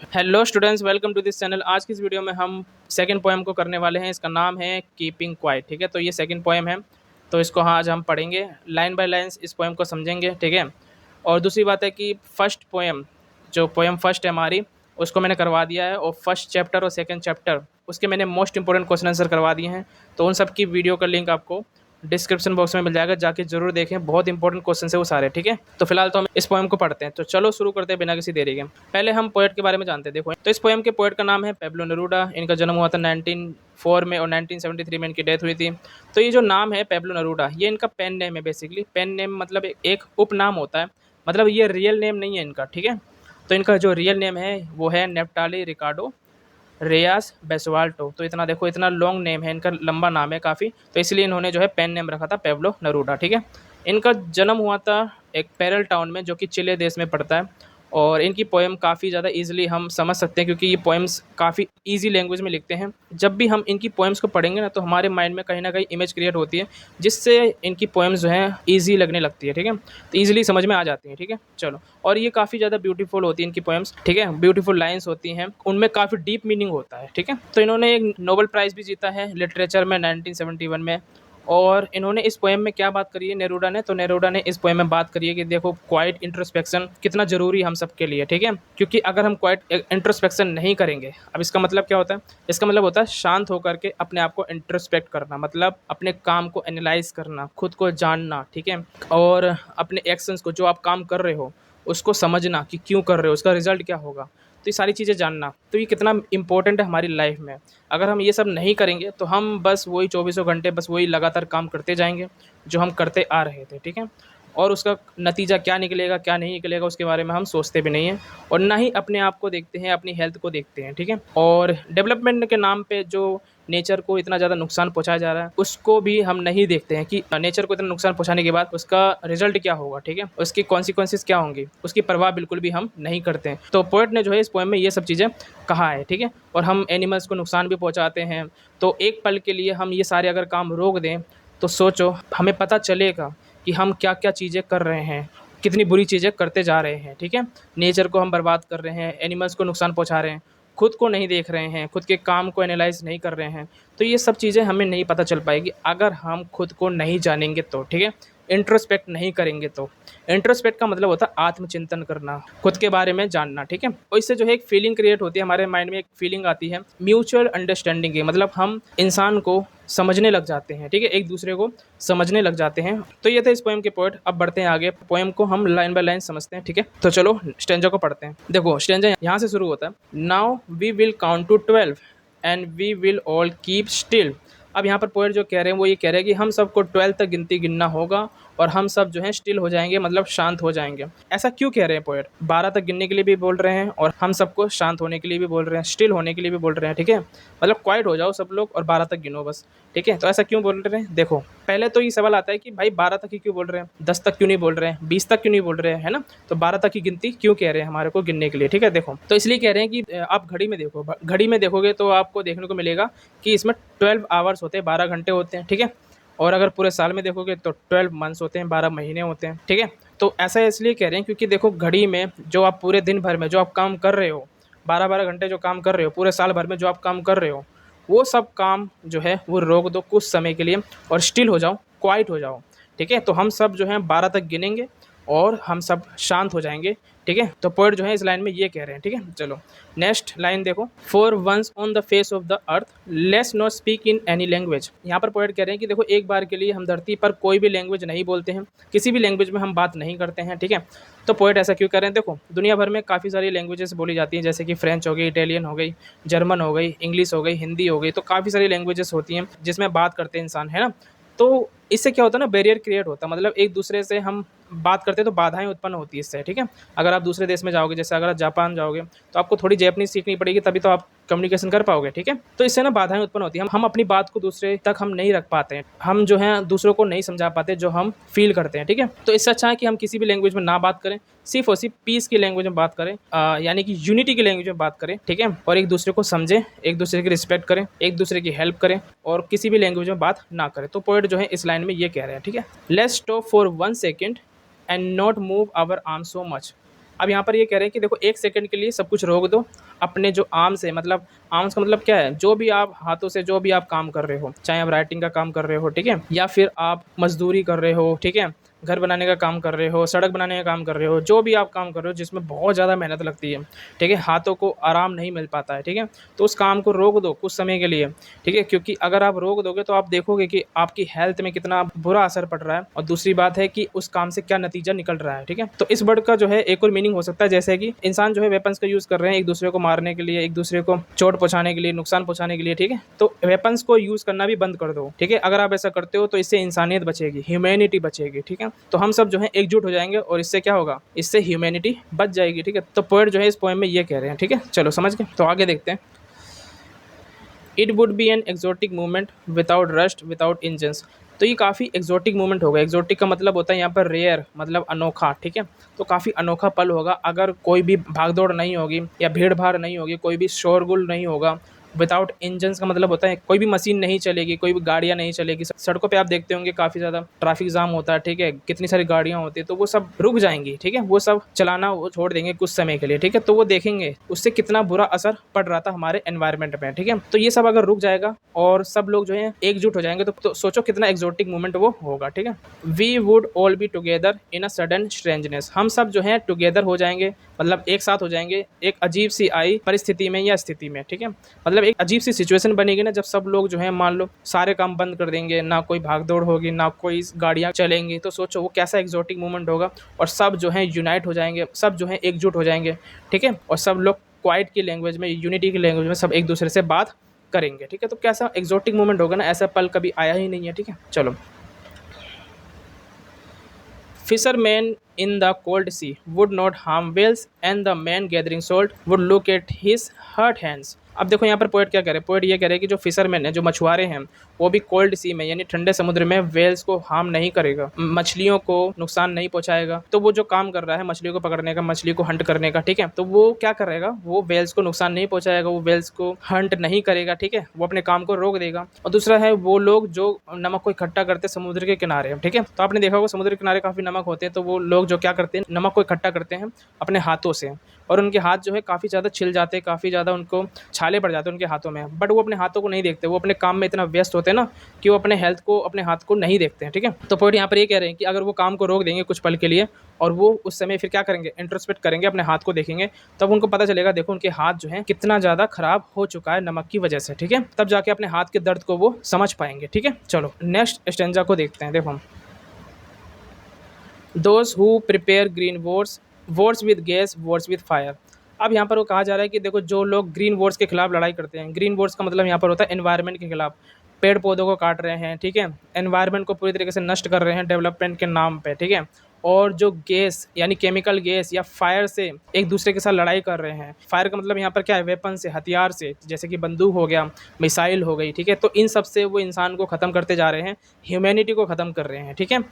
Hello students, welcome to this channel. आज की इस वीडियो में हम सेकंड पोएम को करने वाले हैं। इसका नाम है कीपिंग क्वाइट। ठीक है, तो ये सेकंड पोएम है, तो इसको आज हम पढ़ेंगे लाइन बाय लाइन, इस पोएम को समझेंगे। ठीक है, और दूसरी बात है कि फर्स्ट पोएम, जो पोएम फर्स्ट है हमारी, उसको मैंने करवा दिया है, और फर्स्ट चैप्टर और सेकेंड चैप्टर उसके मैंने मोस्ट इंपॉर्टेंट क्वेश्चन आंसर करवा दिए हैं। तो उन सब की वीडियो का लिंक आपको डिस्क्रिप्शन बॉक्स में मिल जाएगा, जाके जरूर देखें। बहुत इंपॉर्टेंट क्वेश्चन है वो सारे। ठीक है, तो फिलहाल तो हम इस पोएम को पढ़ते हैं। तो चलो शुरू करते हैं बिना किसी देरी के। पहले हम पोएट के बारे में जानते हैं। देखो, तो इस पोएम के पोएट का नाम है पेब्लो नेरूडा। इनका जन्म हुआ था 1904 में और 1973 में इनकी डेथ हुई थी। तो ये जो नाम है पेब्लो नेरूडा, ये इनका पेन नेम है। बेसिकली पेन नेम मतलब एक उपनाम होता है, मतलब ये रियल नेम नहीं है इनका। ठीक है, तो इनका जो रियल नेम है वो है नेफ्टाली रिकार्डो रेयास बेसवाल्टो। तो इतना देखो, इतना लॉन्ग नेम है इनका, लंबा नाम है काफ़ी, तो इसलिए इन्होंने जो है पेन नेम रखा था पेब्लो नेरूडा। ठीक है, इनका जन्म हुआ था एक पेरल टाउन में, जो कि चिले देश में पड़ता है। और इनकी पोएम काफ़ी ज़्यादा इजीली हम समझ सकते हैं, क्योंकि ये पोएम्स काफ़ी इजी लैंग्वेज में लिखते हैं। जब भी हम इनकी पोएम्स को पढ़ेंगे ना, तो हमारे माइंड में कहीं ना कहीं इमेज क्रिएट होती है, जिससे इनकी पोएम्स जो हैं ईजी लगने लगती है। ठीक है, तो ईजिली समझ में आ जाती हैं। ठीक है, चलो, और ये काफ़ी ज़्यादा ब्यूटीफुल होती है इनकी पोएम्स। ठीक है, ब्यूटीफुल लाइन्स होती हैं, उनमें काफ़ी डीप मीनिंग होता है। ठीक है, तो इन्होंने एक नोबेल प्राइज़ भी जीता है लिटरेचर में 1971 में। और इन्होंने इस पोएम में क्या बात करी है नेरूडा ने, तो नेरूडा ने इस पोएम में बात करी है कि देखो, क्वाइट इंट्रोस्पेक्शन कितना ज़रूरी है हम सब के लिए। ठीक है, क्योंकि अगर हम क्वाइट इंट्रोस्पेक्शन नहीं करेंगे, अब इसका मतलब क्या होता है? इसका मतलब होता है शांत होकर के अपने आप को इंट्रोस्पेक्ट करना, मतलब अपने काम को एनालाइज करना, खुद को जानना। ठीक है, और अपने एक्शंस को, जो आप काम कर रहे हो उसको समझना कि क्यों कर रहे हो, उसका रिजल्ट क्या होगा, तो ये सारी चीज़ें जानना। तो ये कितना इंपॉर्टेंट है हमारी लाइफ में। अगर हम ये सब नहीं करेंगे तो हम बस वही चौबीसों घंटे बस वही लगातार काम करते जाएंगे जो हम करते आ रहे थे। ठीक है, और उसका नतीजा क्या निकलेगा क्या नहीं निकलेगा उसके बारे में हम सोचते भी नहीं हैं, और ना ही अपने आप को देखते हैं, अपनी हेल्थ को देखते हैं। ठीक है, और डेवलपमेंट के नाम पे जो नेचर को इतना ज़्यादा नुकसान पहुंचाया जा रहा है, उसको भी हम नहीं देखते हैं कि नेचर को इतना नुकसान पहुंचाने के बाद उसका रिजल्ट क्या होगा। ठीक है, उसकी कॉन्सिक्वेंसेस क्या होंगी, उसकी परवाह बिल्कुल भी हम नहीं करते हैं। तो पोएट ने जो है इस पोएम में ये सब चीज़ें कहा है। ठीक है, और हम एनिमल्स को नुकसान भी पहुंचाते हैं। तो एक पल के लिए हम ये सारे अगर काम रोक दें, तो सोचो, हमें पता चलेगा कि हम क्या क्या चीज़ें कर रहे हैं, कितनी बुरी चीज़ें करते जा रहे हैं। ठीक है, नेचर को हम बर्बाद कर रहे हैं, एनिमल्स को नुकसान पहुंचा रहे हैं, खुद को नहीं देख रहे हैं, खुद के काम को एनालाइज नहीं कर रहे हैं। तो ये सब चीज़ें हमें नहीं पता चल पाएगी अगर हम खुद को नहीं जानेंगे तो। ठीक है, इंट्रोस्पेक्ट नहीं करेंगे तो। इंट्रोस्पेक्ट का मतलब होता है आत्मचिंतन करना, खुद के बारे में जानना। ठीक है, और इससे जो है एक फीलिंग क्रिएट होती है हमारे माइंड में, एक फीलिंग आती है म्यूचुअल अंडरस्टैंडिंग की, मतलब हम इंसान को समझने लग जाते हैं। ठीक है, एक दूसरे को समझने लग जाते हैं। तो ये थे इस पोएम के पोएट। अब बढ़ते हैं आगे, पोएम को हम लाइन बाय लाइन समझते हैं। ठीक है, तो चलो स्टेंजा को पढ़ते हैं। देखो, स्टेंजा यहाँ से शुरू होता है, now we will count to 12 and we will all keep still. अब यहाँ पर पोएट जो कह रहे हैं वो ये कह रहे हैं कि हम सबको 12 तक गिनती गिनना होगा, और हम सब जो है स्टिल हो जाएंगे, मतलब शांत हो जाएंगे। ऐसा क्यों कह रहे हैं पोएट? 12 तक गिनने के लिए भी बोल रहे हैं, और हम सबको शांत होने के लिए भी बोल रहे हैं, स्टिल होने के लिए भी बोल रहे हैं। ठीक है, मतलब क्वाइट हो जाओ सब लोग और 12 तक गिनो बस। ठीक है, तो ऐसा क्यों बोल रहे हैं? देखो, पहले तो ये सवाल आता है कि भाई 12 तक ही क्यों बोल रहे हैं, 10 तक क्यों नहीं बोल रहे हैं, 20 तक क्यों नहीं बोल रहे हैं, है ना? तो 12 तक की गिनती क्यों कह रहे हैं हमारे को गिनने के लिए? ठीक है, देखो, तो इसलिए कह रहे हैं कि आप घड़ी में देखो, घड़ी में देखोगे तो आपको देखने को मिलेगा कि इसमें 12 आवर्स होते हैं, 12 घंटे होते हैं। ठीक है, और अगर पूरे साल में देखोगे तो 12 मंथ्स होते हैं, 12 महीने होते हैं। ठीक है, तो ऐसा इसलिए कह रहे हैं क्योंकि देखो, घड़ी में जो आप पूरे दिन भर में जो आप काम कर रहे हो, 12-12 घंटे जो काम कर रहे हो, पूरे साल भर में जो आप काम कर रहे हो, वो सब काम जो है वो रोक दो कुछ समय के लिए, और स्टिल हो जाओ, क्वाइट हो जाओ। ठीक है, तो हम सब जो है 12 तक गिनेंगे और हम सब शांत हो जाएंगे। ठीक है, तो पोएट जो है इस लाइन में ये कह रहे हैं। ठीक है, चलो नेक्स्ट लाइन देखो, for once on the face of the earth let's not speak in any language. यहाँ पर पोएट कह रहे हैं कि देखो, एक बार के लिए हम धरती पर कोई भी लैंग्वेज नहीं बोलते हैं, किसी भी लैंग्वेज में हम बात नहीं करते हैं। ठीक है, तो पोएट ऐसा क्यों कर रहे हैं? देखो, दुनिया भर में काफ़ी सारी लैंग्वेजेस बोली जाती हैं, जैसे कि फ्रेंच हो गई, इटालियन हो गई, जर्मन हो गई, इंग्लिश हो गई, हिंदी हो गई। तो काफ़ी सारी लैंग्वेजेस होती हैं जिसमें बात करते हैं इंसान, है ना? तो इससे क्या होता है ना, बैरियर क्रिएट होता है, मतलब एक दूसरे से हम बात करते हैं तो बाधाएं उत्पन्न होती है इससे। ठीक है, अगर आप दूसरे देश में जाओगे, जैसे अगर आप जापान जाओगे, तो आपको थोड़ी जैपनीज सीखनी पड़ेगी, तभी तो आप कम्युनिकेशन कर पाओगे। ठीक है, तो इससे ना बाधाएं उत्पन्न होती है, हम अपनी बात को दूसरे तक हम नहीं रख पाते हैं, हम जो है दूसरों को नहीं समझा पाते जो हम फील करते हैं। ठीक है, तो इससे अच्छा है कि हम किसी भी लैंग्वेज में ना बात करें, सिर्फ और सिर्फ पीस की लैंग्वेज में बात करें, यानी कि यूनिटी की लैंग्वेज में बात करें। ठीक है, और एक दूसरे को समझें, एक दूसरे की रिस्पेक्ट करें, एक दूसरे की हेल्प करें, और किसी भी लैंग्वेज में बात ना करें। तो पोएट जो है इस लाइन में ये कह रहे हैं। ठीक है, let's stop for 1 second and not move our arm so much. अब यहाँ पर ये कह रहे हैं कि देखो, 1 सेकंड के लिए सब कुछ रोक दो अपने जो आर्म्स है, मतलब आर्म्स का मतलब क्या है, जो भी आप हाथों से जो भी आप काम कर रहे हो, चाहे आप राइटिंग का काम कर रहे हो, ठीक है, या फिर आप मजदूरी कर रहे हो, ठीक है, घर बनाने का काम कर रहे हो, सड़क बनाने का काम कर रहे हो, जो भी आप काम कर रहे हो जिसमें बहुत ज़्यादा मेहनत लगती है, ठीक है, हाथों को आराम नहीं मिल पाता है, ठीक है, तो उस काम को रोक दो कुछ समय के लिए, ठीक है, क्योंकि अगर आप रोक दोगे तो आप देखोगे कि आपकी हेल्थ में कितना बुरा असर पड़ रहा है, और दूसरी बात है कि उस काम से क्या नतीजा निकल रहा है, ठीक है। तो इस वर्ड का जो है एक और मीनिंग हो सकता है, जैसे कि इंसान जो है वेपन्स का यूज़ कर रहे हैं एक दूसरे को मारने के लिए, एक दूसरे को चोट पहुंचाने के लिए, नुकसान पहुंचाने के लिए, ठीक है, तो वेपन्स को यूज़ करना भी बंद कर दो, ठीक है। अगर आप ऐसा करते हो तो इससे इंसानियत बचेगी, ह्यूमैनिटी बचेगी, ठीक है। तो हम सब जो है एकजुट हो जाएंगे और इससे क्या होगा, इससे ह्यूमैनिटी बच जाएगी, ठीक है। तो पोएट जो है इस पोएम में ये कह रहे हैं, ठीक है। चलो समझ गए, तो आगे देखते हैं। It would be an exotic movement without rust without engines. तो ये काफ़ी एक्जोटिक मूवमेंट होगा। एक्जोटिक का मतलब होता है यहाँ पर रेयर, मतलब अनोखा, ठीक है। तो काफ़ी अनोखा पल होगा अगर कोई भी भागदौड़ नहीं होगी या भीड़ भाड़ नहीं होगी, कोई भी शोरगुल नहीं होगा। विदाउट इंजन्स का मतलब होता है कोई भी मशीन नहीं चलेगी, कोई भी गाड़ियाँ नहीं चलेगी। सड़कों पे आप देखते होंगे काफ़ी ज़्यादा ट्रैफिक जाम होता है, ठीक है, कितनी सारी गाड़ियाँ होती है, तो वो सब रुक जाएंगी, ठीक है, वो सब चलाना वो छोड़ देंगे कुछ समय के लिए, ठीक है। तो वो देखेंगे उससे कितना बुरा असर पड़ रहा था हमारे एनवायरनमेंट में, ठीक है। तो ये सब अगर रुक जाएगा और सब लोग जो है एकजुट हो जाएंगे तो सोचो कितना एक्जोटिक मूवमेंट वो होगा, ठीक है। We would all be together in a sudden strangeness. हम सब जो है टुगेदर हो जाएंगे, मतलब एक साथ हो जाएंगे एक अजीब सी आई परिस्थिति में या स्थिति में, ठीक है। मतलब एक अजीब सी सिचुएशन बनेगी ना, जब सब लोग जो है मान लो सारे काम बंद कर देंगे, ना कोई भागदौड़ होगी, ना कोई गाड़ियाँ चलेंगी, तो सोचो वो कैसा एक्जोटिक मूवमेंट होगा। और सब जो है यूनाइट हो जाएंगे, सब जो है एकजुट हो जाएंगे, ठीक है। और सब लोग क्वाइट की लैंग्वेज में, यूनिटी की लैंग्वेज में सब एक दूसरे से बात करेंगे, ठीक है। तो कैसा एक्जोटिक मूवमेंट होगा ना, ऐसा पल कभी आया ही नहीं है, ठीक है। चलो, fishermen in the cold sea would not harm whales, and the man gathering salt would look at his hurt hands. अब देखो यहाँ पर पोएट क्या कह रहे हैं, पोएट ये कह रहे हैं कि जो फिशरमैन है, जो मछुआरे हैं, वो भी कोल्ड सी में यानी ठंडे समुद्र में वेल्स को हार्म नहीं करेगा, मछलियों को नुकसान नहीं पहुंचाएगा। तो वो जो काम कर रहा है मछलियों को पकड़ने का, मछली को हंट करने का, ठीक है, तो वो क्या करेगा, वो वेल्स को नुकसान नहीं पहुंचाएगा, वो वेल्स को हंट नहीं करेगा, ठीक है, वो अपने काम को रोक देगा। और दूसरा है वो लोग जो नमक को इकट्ठा करते समुद्र के किनारे, ठीक है। तो आपने देखा होगा समुद्र के किनारे काफी नमक होते हैं, तो वो लोग जो क्या करते हैं, नमक को इकट्ठा करते हैं अपने हाथों से, और उनके हाथ जो है काफ़ी ज़्यादा छिल जाते हैं, काफ़ी ज़्यादा उनको छाले पड़ जाते हैं उनके हाथों में, बट वो अपने हाथों को नहीं देखते, वो अपने काम में इतना व्यस्त होते हैं ना कि वो अपने हेल्थ को, अपने हाथ को नहीं देखते हैं, ठीक है। तो पॉइंट यहाँ पर ये कह रहे हैं कि अगर वो काम को रोक देंगे कुछ पल के लिए, और वो उस समय फिर क्या करेंगे, इंट्रोस्पेक्ट करेंगे, अपने हाथ को देखेंगे, तब उनको पता चलेगा, देखो उनके हाथ जो है कितना ज़्यादा खराब हो चुका है नमक की वजह से, ठीक है। तब जाके अपने हाथ के दर्द को वो समझ पाएंगे, ठीक है। चलो नेक्स्ट स्टेंजा को देखते हैं। देखो, those who prepare green Wars with gas, Wars with fire. अब यहाँ पर वो कहा जा रहा है कि देखो जो लोग ग्रीन वॉर्स के खिलाफ लड़ाई करते हैं, ग्रीन वॉर्स का मतलब यहाँ पर होता है एनवायरनमेंट के खिलाफ, पेड़ पौधों को काट रहे हैं, ठीक है, एनवायरनमेंट को पूरी तरीके से नष्ट कर रहे हैं डेवलपमेंट के नाम पे, ठीक है। और जो गैस यानी केमिकल गैस या फायर से एक दूसरे के साथ लड़ाई कर रहे हैं। फायर का मतलब यहाँ पर क्या है, वेपन से, हथियार से, जैसे कि बंदूक हो गया, मिसाइल हो गई, ठीक है। तो इन सब से वो इंसान को ख़त्म करते जा रहे हैं, ह्यूमैनिटी को ख़त्म कर रहे हैं, ठीक है।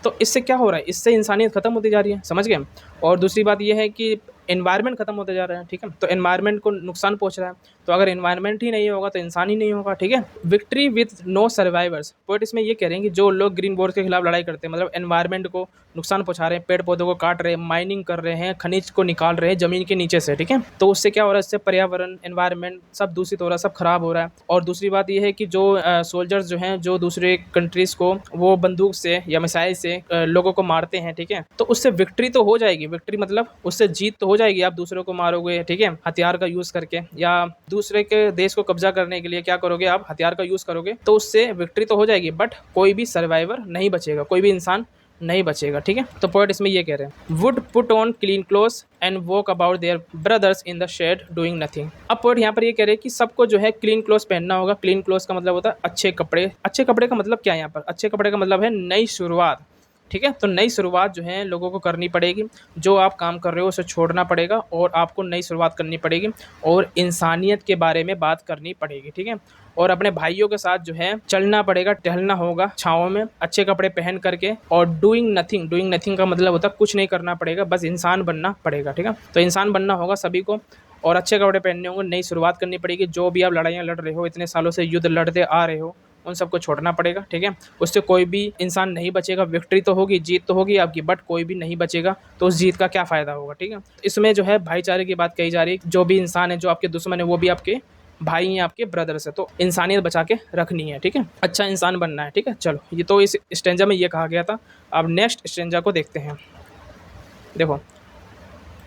तो इससे क्या हो रहा है, इससे इंसानियत ख़त्म होती जा रही है, समझ गए। और दूसरी बात यह है कि एनवायरनमेंट खत्म होते जा रहा है, ठीक है। तो एनवायरनमेंट को नुकसान पहुंच रहा है, तो अगर एनवायरनमेंट ही नहीं होगा तो इंसान ही नहीं होगा, ठीक है। Victory with no survivors. Poet इसमें ये कह रहे हैं कि जो लोग ग्रीन वॉर के खिलाफ लड़ाई करते हैं, मतलब एनवायरनमेंट को नुकसान पहुंचा रहे हैं, पेड़ पौधों को काट रहे हैं, माइनिंग कर रहे हैं, खनिज को निकाल रहे हैं ज़मीन के नीचे से, ठीक है। तो उससे क्या हो रहा है, इससे पर्यावरण, एनवायरनमेंट सब दूषित हो रहा है, सब खराब हो रहा है। और दूसरी बात यह है कि जो सोल्जर्स जो हैं, जो दूसरे कंट्रीज़ को वो बंदूक से या मिसाइल से लोगों को मारते हैं, ठीक है, तो उससे विक्ट्री तो हो जाएगी, विक्ट्री मतलब उससे जीत तो हो जाएगी। आप दूसरों को मारोगे, ठीक है, हथियार का यूज़ करके, या दूसरे के देश को कब्जा करने के लिए क्या करोगे, आप हथियार का यूज़ करोगे, तो उससे विक्ट्री तो हो जाएगी, बट कोई भी सर्वाइवर नहीं बचेगा, कोई भी इंसान नहीं बचेगा, ठीक है। तो पोएट इसमें ये कह रहे हैं, would put on clean clothes and walk about their brothers in the shade doing nothing. अब पोएट यहाँ पर ये कह रहे हैं कि सबको जो है क्लीन क्लोथ्स पहनना होगा। क्लीन क्लोथ्स का मतलब होता है अच्छे कपड़े। अच्छे कपड़े का मतलब क्या है, यहाँ पर अच्छे कपड़े का मतलब है नई शुरुआत, ठीक है। तो नई शुरुआत जो है लोगों को करनी पड़ेगी, जो आप काम कर रहे हो उसे छोड़ना पड़ेगा और आपको नई शुरुआत करनी पड़ेगी और इंसानियत के बारे में बात करनी पड़ेगी, ठीक है। और अपने भाइयों के साथ जो है चलना पड़ेगा, टहलना होगा छाँव में अच्छे कपड़े पहन करके। और डूइंग नथिंग का मतलब होता है कुछ नहीं करना पड़ेगा, बस इंसान बनना पड़ेगा, ठीक है। तो इंसान बनना होगा सभी को, और अच्छे कपड़े पहनने होंगे, नई शुरुआत करनी पड़ेगी। जो भी आप लड़ाइयाँ लड़ रहे हो, इतने सालों से युद्ध लड़ते आ रहे हो, उन सबको छोड़ना पड़ेगा, ठीक है। उससे कोई भी इंसान नहीं बचेगा, विक्ट्री तो होगी, जीत तो होगी आपकी, बट कोई भी नहीं बचेगा, तो उस जीत का क्या फ़ायदा होगा, ठीक है। इसमें जो है भाईचारे की बात कही जा रही है, जो भी इंसान है, जो आपके दुश्मन है, वो भी आपके भाई हैं, आपके ब्रदर्स है, तो इंसानियत बचा के रखनी है, ठीक है, अच्छा इंसान बनना है, ठीक है। चलो, ये तो इस स्टेंजा में ये कहा गया था। अब नेक्स्ट स्टेंजा को देखते हैं। देखो,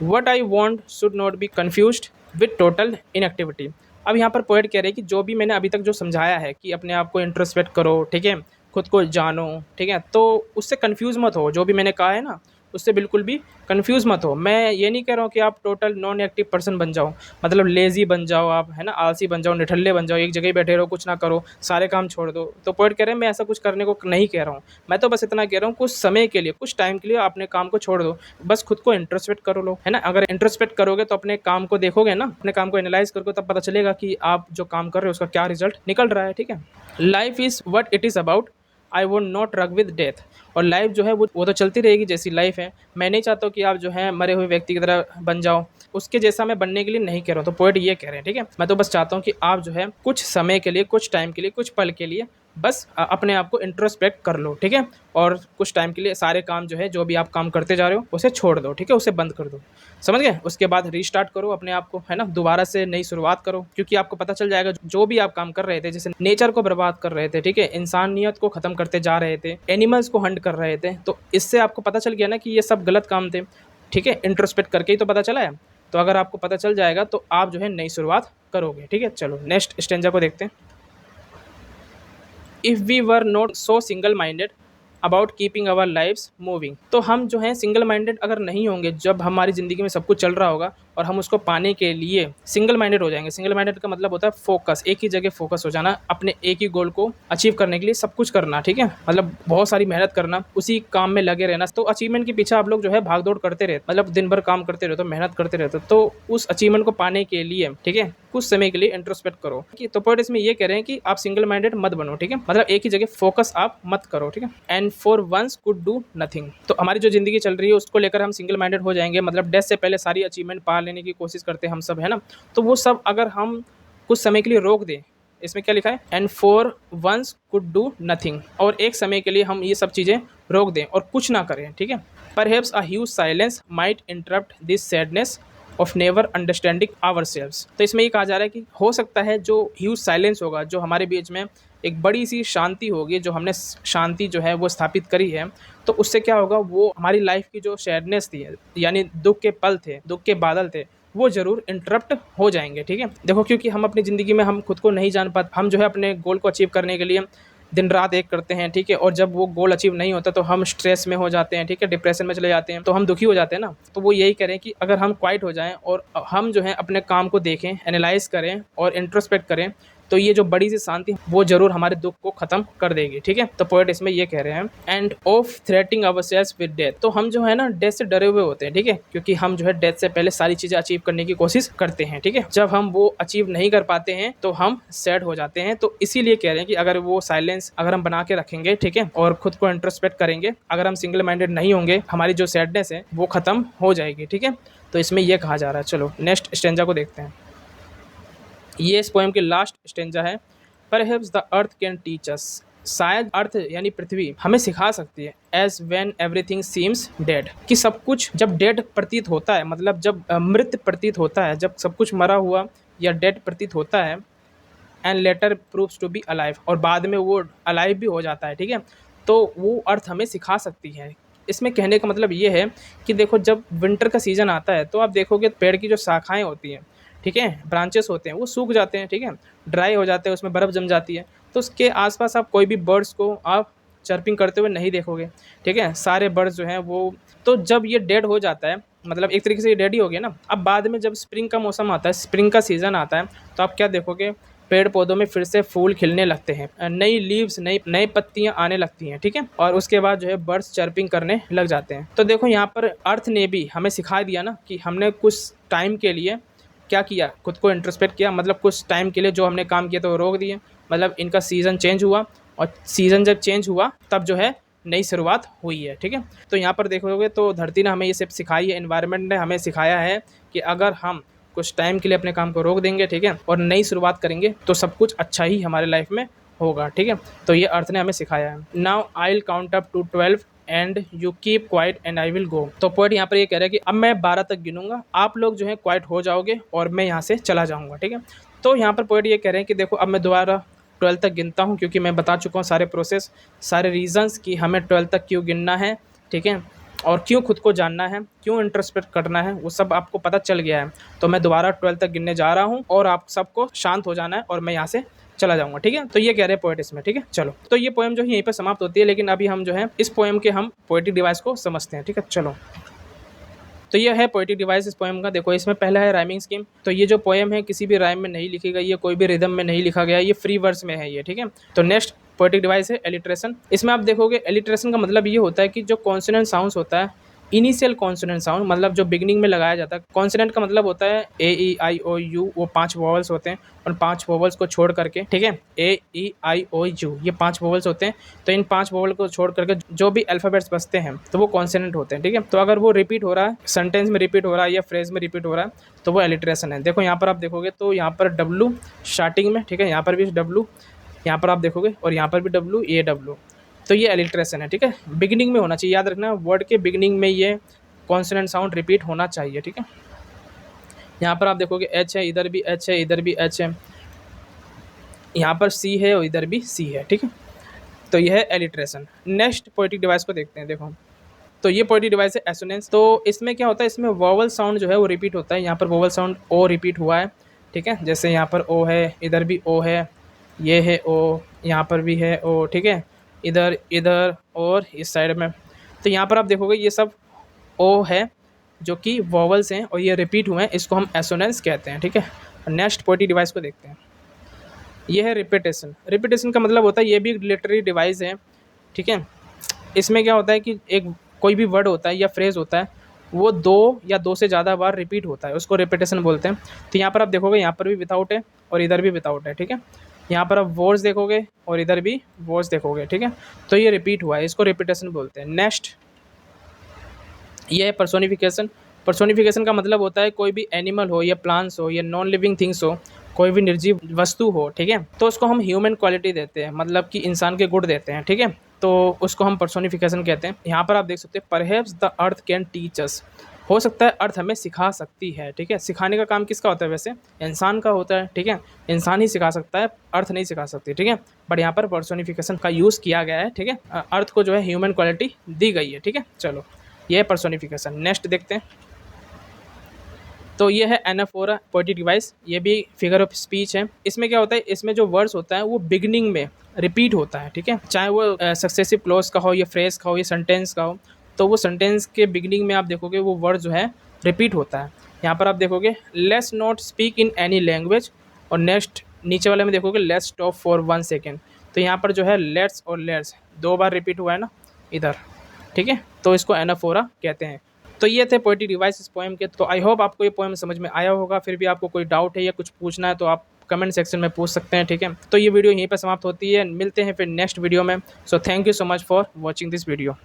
what I want should not be confused with total inactivity. अब यहाँ पर पोएट कह रहे हैं कि जो भी मैंने अभी तक जो समझाया है कि अपने आप को इंट्रोस्पेक्ट करो, ठीक है, खुद को जानो, ठीक है, तो उससे कन्फ्यूज़ मत हो। जो भी मैंने कहा है ना, उससे बिल्कुल भी कन्फ्यूज़ मत हो। मैं ये नहीं कह रहा हूँ कि आप टोटल नॉन एक्टिव पर्सन बन जाओ, मतलब लेज़ी बन जाओ आप, है ना, आलसी बन जाओ, निठल्ले बन जाओ, एक जगह ही बैठे रहो, कुछ ना करो, सारे काम छोड़ दो। तो पोएट कह रहे हैं मैं ऐसा कुछ करने को नहीं कह रहा हूँ, मैं तो बस इतना कह रहा हूँ कुछ समय के लिए, कुछ टाइम के लिए अपने काम को छोड़ दो, बस खुद को इंट्रोस्पेक्ट करो लो, है ना। अगर इंट्रोस्पेक्ट करोगे तो अपने काम को देखोगे ना, अपने काम को एनालाइज करोगे, तब पता चलेगा कि आप जो काम कर रहे हो उसका क्या रिजल्ट निकल रहा है, ठीक है। Life is what it is about, I won't not रग विद डेथ। और लाइफ जो है वो तो चलती रहेगी जैसी लाइफ है। मैं नहीं चाहता कि आप जो है मरे हुए व्यक्ति की तरह बन जाओ, उसके जैसा मैं बनने के लिए नहीं कह रहा हूँ। तो पोएट ये कह रहे हैं, ठीक है, मैं तो बस चाहता हूँ कि आप जो है कुछ समय के लिए, कुछ टाइम के लिए, कुछ पल के लिए बस अपने आप को इंट्रोस्पेक्ट कर लो, ठीक है, और कुछ टाइम के लिए सारे काम जो है, जो भी आप काम करते जा रहे हो, उसे छोड़ दो, ठीक है, उसे बंद कर दो, समझ गए। उसके बाद रीस्टार्ट करो अपने आप को, है ना, दोबारा से नई शुरुआत करो, क्योंकि आपको पता चल जाएगा जो भी आप काम कर रहे थे, जैसे नेचर को बर्बाद कर रहे थे, ठीक है, इंसानियत को खत्म करते जा रहे थे, एनिमल्स को हंट कर रहे थे, तो इससे आपको पता चल गया ना कि ये सब गलत काम थे, ठीक है, इंट्रोस्पेक्ट करके ही तो पता चला है। तो अगर आपको पता चल जाएगा तो आप जो है नई शुरुआत करोगे, ठीक है। चलो नेक्स्ट स्टेंजा को देखते हैं। If we were not so single minded about keeping our lives moving, तो हम जो हैं सिंगल माइंडेड अगर नहीं होंगे, जब हमारी ज़िंदगी में सब कुछ चल रहा होगा और हम उसको पाने के लिए सिंगल माइंडेड हो जाएंगे। सिंगल माइंडेड का मतलब होता है फोकस, एक ही जगह फोकस हो जाना, अपने एक ही गोल को अचीव करने के लिए सब कुछ करना, ठीक है, मतलब बहुत सारी मेहनत करना, उसी काम में लगे रहना। तो अचीवमेंट के पीछे आप लोग जो है भाग दौड़ करते रहते, मतलब दिन भर काम करते रहते, मेहनत करते रहते, तो उस अचीवमेंट को पाने के लिए, ठीक है, कुछ समय के लिए इंट्रोस्पेक्ट करो। तो पॉइंट इसमें ये कह रहे हैं कि आप सिंगल माइंडेड मत बनो, ठीक है, मतलब एक ही जगह फोकस आप मत करो, ठीक है। And for once could do nothing, तो हमारी जो जिंदगी चल रही है उसको लेकर हम सिंगल माइंडेड हो जाएंगे, मतलब डेथ से पहले सारी अचीवमेंट पा लेने की कोशिश करते हैं हम सब, है ना, तो वो सब अगर हम कुछ समय के लिए रोक दें, इसमें क्या लिखा है, and for once could do nothing, और एक समय के लिए हम ये सब चीज़ें रोक दें और कुछ ना करें, ठीक है। Perhaps a huge silence might interrupt this sadness of never understanding ourselves. तो इसमें ये कहा जा रहा है कि हो सकता है जो ह्यूज साइलेंस होगा, जो हमारे बीच में एक बड़ी सी शांति होगी, जो हमने शांति जो है वो स्थापित करी है, तो उससे क्या होगा, वो हमारी लाइफ की जो सैडनेस थी, यानी दुख के पल थे, दुख के बादल थे, वो ज़रूर इंटरप्ट हो जाएंगे, ठीक है। देखो, क्योंकि हम अपनी ज़िंदगी में हम खुद को नहीं जान पाते, हम जो है अपने गोल को अचीव करने के लिए दिन रात एक करते हैं, ठीक है, और जब वो गोल अचीव नहीं होता तो हम स्ट्रेस में हो जाते हैं, ठीक है, डिप्रेशन में चले जाते हैं, तो हम दुखी हो जाते हैं ना। तो वो यही करें कि अगर हम क्वाइट हो जाएं और हम जो है अपने काम को देखें, एनालाइज करें और इंट्रोस्पेक्ट करें, तो ये जो बड़ी सी शांति वो जरूर हमारे दुख को खत्म कर देगी, ठीक है। तो पोएट इसमें ये कह रहे हैं, end of threatening ourselves with death, तो हम जो है ना डेथ से डरे हुए होते हैं, ठीक है, क्योंकि हम जो है डेथ से पहले सारी चीजें अचीव करने की कोशिश करते हैं, ठीक है। जब हम वो अचीव नहीं कर पाते हैं तो हम सैड हो जाते हैं। तो इसीलिए कह रहे हैं कि अगर वो साइलेंस अगर हम बना के रखेंगे, ठीक है, और खुद को इंट्रोस्पेक्ट करेंगे, अगर हम सिंगल माइंडेड नहीं होंगे, हमारी जो सैडनेस है वो खत्म हो जाएगी, ठीक है। तो इसमें यह कहा जा रहा है। चलो नेक्स्ट स्टेंजा को देखते हैं। ये इस पोएम की लास्ट स्टेंजा है। Perhaps the earth can teach us, शायद अर्थ यानी पृथ्वी हमें सिखा सकती है, as when everything seems dead, कि सब कुछ जब डेड प्रतीत होता है, मतलब जब मृत प्रतीत होता है, जब सब कुछ मरा हुआ या डेड प्रतीत होता है, and later proves to be alive, और बाद में वो अलाइव भी हो जाता है, ठीक है, तो वो अर्थ हमें सिखा सकती है। इसमें कहने का मतलब ये है कि देखो, जब विंटर का सीज़न आता है तो आप देखोगे पेड़ की जो शाखाएं होती हैं, ठीक है, ब्रांचेस होते हैं, वो सूख जाते हैं, ठीक है, ड्राई हो जाते हैं, उसमें बर्फ़ जम जाती है, तो उसके आसपास आप कोई भी बर्ड्स को आप चर्पिंग करते हुए नहीं देखोगे, ठीक है, सारे बर्ड्स जो हैं वो, तो जब ये डेड हो जाता है, मतलब एक तरीके से ये डेड ही हो गया ना। अब बाद में जब स्प्रिंग का मौसम आता है, स्प्रिंग का सीज़न आता है, तो आप क्या देखोगे, पेड़ पौधों में फिर से फूल खिलने लगते हैं, नई लीव्स, नई पत्तियां आने लगती हैं, ठीक है, और उसके बाद जो है बर्ड्स चर्पिंग करने लग जाते हैं। तो देखो, यहाँ पर अर्थ ने भी हमें सिखा दिया ना कि हमने कुछ टाइम के लिए क्या किया, खुद को इंट्रोस्पेक्ट किया, मतलब कुछ टाइम के लिए जो हमने काम किया तो वो रोक दिए, मतलब इनका सीज़न चेंज हुआ, और सीज़न जब चेंज हुआ तब जो है नई शुरुआत हुई है, ठीक है। तो यहाँ पर देखोगे तो धरती ने हमें ये सब सिखाई है, एनवायरनमेंट ने हमें सिखाया है कि अगर हम कुछ टाइम के लिए अपने काम को रोक देंगे, ठीक है, और नई शुरुआत करेंगे, तो सब कुछ अच्छा ही हमारे लाइफ में होगा, ठीक है। तो ये अर्थ ने हमें सिखाया है। Now I will count up to 12 and you keep quiet and I will go. तो पोएट यहाँ पर ये कह रहा है कि अब मैं 12 तक गिनूंगा, आप लोग जो है क्वाइट हो जाओगे और मैं यहाँ से चला जाऊँगा, ठीक है। तो यहाँ पर पोएट ये कह रहे हैं कि देखो अब मैं दोबारा 12 तक गिनता हूँ, क्योंकि मैं बता चुका हूँ सारे प्रोसेस, सारे रीजंस कि हमें 12 तक क्यों गिनना है, ठीक है, और क्यों खुद को जानना है, क्यों इंट्रोस्पेक्ट करना है, वो सब आपको पता चल गया है। तो मैं दोबारा 12 तक गिनने जा रहा हूँ और आप सबको शांत हो जाना है और मैं यहाँ से चला जाऊंगा, ठीक है। तो ये कह रहे हैं पोएट इसमें, ठीक है। चलो, तो ये पोएम जो है यहीं पर समाप्त होती है, लेकिन अभी हम जो है इस पोएम के हम पोएटिक डिवाइस को समझते हैं, ठीक है। चलो, तो ये है पोएटिक डिवाइस इस पोएम का। देखो, इसमें पहला है राइमिंग स्कीम। तो ये जो पोएम है किसी भी राइम में नहीं लिखी गई है, कोई भी रिदम में नहीं लिखा गया है, ये फ्री वर्स में है ये, ठीक है। तो नेक्स्ट पोएटिक डिवाइस है एलिट्रेशन। इसमें आप देखोगे एलिट्रेशन का मतलब ये होता है कि जो कॉन्सोनेंट साउंड्स होता है, इनिशियल कॉन्सोनेंट साउंड, मतलब जो बिगिनिंग में लगाया जाता है। कॉन्सोनेंट का मतलब होता है ए ई आई ओ यू, वो 5 वॉवल्स होते हैं। उन 5 वॉवल्स को छोड़ करके, ठीक है, ए ई आई ओ यू, ये 5 वॉवल्स होते हैं। तो इन 5 वॉवल को छोड़ करके जो भी अल्फ़ाबेट्स बचते हैं तो वो कॉन्सोनेंट होते हैं, ठीक है। तो अगर वो रिपीट हो रहा है, सेंटेंस में रिपीट हो रहा है या फ्रेज में रिपीट हो रहा है, तो वो एलिट्रेशन है। देखो यहाँ पर आप देखोगे तो यहाँ पर डब्लू स्टार्टिंग में, ठीक है, यहाँ पर भी डब्लू, यहाँ पर आप देखोगे, और यहाँ पर भी डब्लू, ये डब्लू, तो ये एलिट्रेशन है, ठीक है। बिगिनिंग में होना चाहिए, याद रखना, वर्ड के बिगिनिंग में ये कॉन्सोनेंट साउंड रिपीट होना चाहिए, ठीक है। यहाँ पर आप देखोगे एच है, इधर भी एच है, इधर भी एच है, यहाँ पर सी है और इधर भी सी है, ठीक है। तो यह है एलिट्रेशन। नेक्स्ट पोएटिक डिवाइस को देखते हैं। देखो, तो ये पोएटिक डिवाइस है एसोनेंस। तो इसमें क्या होता है, इसमें वोवल साउंड जो है वो रिपीट होता है। यहाँ पर वोवल साउंड ओ रिपीट हुआ है, ठीक है। जैसे यहाँ पर ओ है, इधर भी ओ है, ये है ओ, यहाँ पर भी है ओ, ठीक है, इधर इधर और इस साइड में। तो यहाँ पर आप देखोगे ये सब ओ है जो कि वोवल्स हैं और ये रिपीट हुए हैं, इसको हम एसोनेंस कहते हैं, ठीक है। नेक्स्ट पोएटिक डिवाइस को देखते हैं। ये है रिपीटेशन। रिपीटेशन का मतलब होता है, ये भी एक लिटरेरी डिवाइस है, ठीक है। इसमें क्या होता है कि एक कोई भी वर्ड होता है या फ्रेज होता है, वो 2 या 2 से ज़्यादा बार रिपीट होता है, उसको रिपीटेशन बोलते हैं। तो यहाँ पर आप देखोगे, यहाँ पर भी विदाउट है और इधर भी विदाउट है, ठीक है। यहाँ पर आप वर्ड्स देखोगे और इधर भी वर्ड्स देखोगे, ठीक है। तो ये रिपीट हुआ है, इसको रिपीटेशन बोलते हैं। नेक्स्ट, ये है पर्सोनिफिकेशन। पर्सोनिफिकेशन का मतलब होता है कोई भी एनिमल हो या प्लांट्स हो या नॉन लिविंग थिंग्स हो, कोई भी निर्जीव वस्तु हो, ठीक है, तो उसको हम ह्यूमन क्वालिटी देते हैं, मतलब कि इंसान के गुण देते हैं, ठीक है। तो उसको हम पर्सोनिफिकेशन कहते हैं। यहाँ पर आप देख सकते हैं, perhaps the earth can teach अस। हो सकता है अर्थ हमें सिखा सकती है, ठीक है। सिखाने का काम किसका होता है वैसे? इंसान का होता है, ठीक है। इंसान ही सिखा सकता है, अर्थ नहीं सिखा सकती, ठीक है। बट यहाँ पर पर्सोनिफिकेशन का यूज़ किया गया है, ठीक है। अर्थ को जो है ह्यूमन क्वालिटी दी गई है, ठीक है। चलो, ये है पर्सोनिफिकेशन। नेक्स्ट देखते हैं। तो ये है एनाफोरा पोएटिक डिवाइस। ये भी फिगर ऑफ स्पीच है। इसमें क्या होता है, इसमें जो वर्ड्स होता है वो बिगिनिंग में रिपीट होता है, ठीक है। चाहे वो सक्सेसिव क्लॉज का हो या फ्रेज का हो या सेंटेंस का हो, तो वो सेंटेंस के बिगिनिंग में आप देखोगे वो वर्ड जो है रिपीट होता है। यहाँ पर आप देखोगे let's not speak in any language, और नेक्स्ट नीचे वाले में देखोगे लेट्स स्टॉप फॉर 1 सेकेंड। तो यहाँ पर जो है लेट्स और लेट्स 2 बार रिपीट हुआ है ना इधर, ठीक है। तो इसको एनाफोरा कहते हैं। तो ये थे पोएटिक डिवाइस इस पोएम के। तो आई होप आपको ये पोएम समझ में आया होगा। फिर भी आपको कोई डाउट है या कुछ पूछना है तो आप कमेंट सेक्शन में पूछ सकते हैं, ठीक है। तो ये वीडियो यहीं पर समाप्त होती है। मिलते हैं फिर नेक्स्ट वीडियो में। So thank you so much for watching this video.